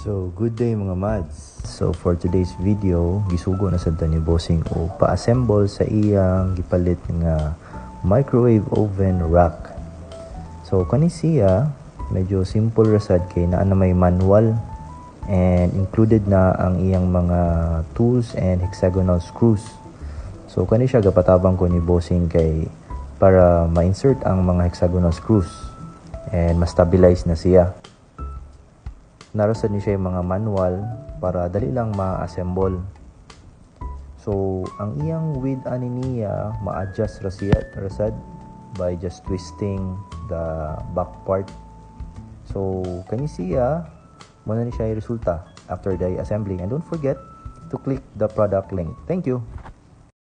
So, good day mga mads. So, for today's video, gisugo na sad ni bossing o pa-assemble sa iyang gipalit nga microwave oven rack. So, kani siya medyo simple ra sad kay naa na may manual and included na ang iyang mga tools and hexagonal screws. So, kani siya gapatabang ko ni bossing kay para ma-insert ang mga hexagonal screws and ma-stabilize na siya. Narasad ni siya yung mga manual para dali lang ma-assemble. So, ang iyang width ani niya ma-adjust ra siya rasad by just twisting the back part. So, kani siya mo na ni siya yung resulta after the assembling. And don't forget to click the product link. Thank you.